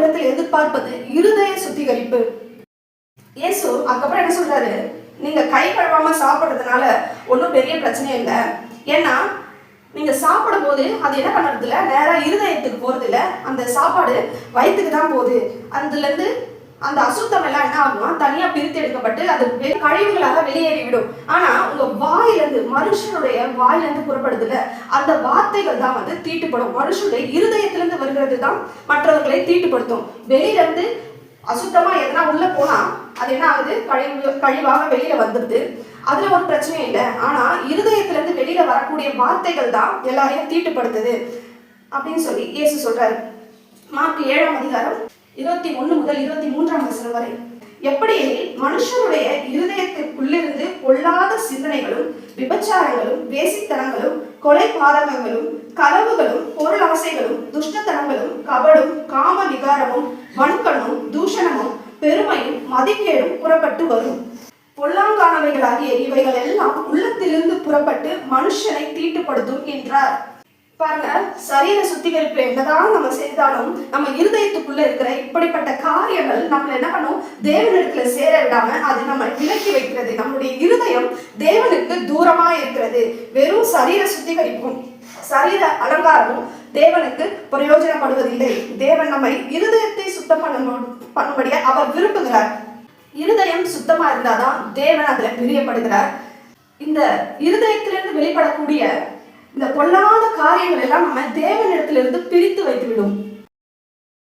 தேவனிடத்தில் எதிர்பார்ப்பது இருதய சுத்திகரிப்பு. இயேசு அதுக்கப்புறம் என்ன சொல்றாரு, நீங்க கை கழுவாம சாப்பிட்றதுனால ஒன்றும் பெரிய பிரச்சனை இல்லை. ஏன்னா நீங்க சாப்பிடும் போது அது என்ன பண்றது இல்லை, நேரா இருதயத்துக்கு போறது இல்லை, அந்த சாப்பாடு வயிற்றுக்கு தான் போகுது. அதுல இருந்து அந்த அசுத்தம் எல்லாம் என்ன ஆகுமா, தனியா பிரித்து எடுக்கப்பட்டு அது கழிவுகளாக வெளியேறிவிடும். ஆனா உங்க வாயிலிருந்து, மனுஷனுடைய வாயிலிருந்து புறப்படுதுல அந்த வார்த்தைகள் தான் தீட்டுப்படும். மனுஷனுடைய இருதயத்திலிருந்து வருகிறது தான் மற்றவர்களை தீட்டுப்படுத்தும். வெளியிலிருந்து அசுத்தமா எதனா உள்ள போனா அது என்ன ஆகுது, கழிவாக வெளியில வந்துடுது. அதுல ஒரு பிரச்சனையும் இல்லை. ஆனா இருதயத்திலிருந்து வெளியில வரக்கூடிய வார்த்தைகள் தான் எல்லாரையும் தீட்டுப்படுத்துது அப்படின்னு சொல்லி இயேசு சொல்றாரு. மார்க் 7ஆம் அதிகாரம் 21 முதல் 23ஆம் வசனம் வரை. எப்படி மனுஷனுடைய இருதயத்திற்குள்ளிருந்து பொல்லாத சிந்தனைகளும், விபச்சாரங்களும், வேசித்தனங்களும், கொலை பாதகங்களும், களவுகளும், பொருள் ஆசைகளும், துஷ்டத்தனங்களும், கபடும், காம விகாரமும், வன்கணும், தூஷணமும், பெருமையும், மதிக்கேடும் புறப்பட்டு வரும். பொல்லாங்கானவைகளாகிய இவைகள் எல்லாம் உள்ளத்திலிருந்து புறப்பட்டு மனுஷனை தீட்டுப்படுத்தும் என்றார். பாருங்க, சரீர சுத்திகரிப்பு என்னதான் நம்ம செய்தாலும் நம்ம இருதயத்துக்குள்ள இருக்கிற இப்படிப்பட்ட காரியங்கள் நம்மள என்ன பண்ணும், தேவனிடத்துல சேர விடாம அது நம்ம விலக்கி வைக்கிறது. நம்முடைய இருதயம் தேவனுக்கு தூரமா இருக்கிறது. வெறும் சரீர சுத்திகரிப்பும் சரீர அலங்காரமும் தேவனுக்கு பிரயோஜனப்படுவதில்லை. தேவன் நம்மை இருதயத்தை சுத்தம் பண்ணும்படியா அவர் விரும்புகிறார். இருதயம் சுத்தமா இருந்தாதான் தேவன் அதுல பிரியப்படுகிறார். இந்த இருதயத்திலிருந்து வெளிப்படக்கூடிய இந்த பொல்லாத காரியங்கள் எல்லாம் நம்ம தேவனிடத்திலிருந்து பிரித்து வைத்து விடும்.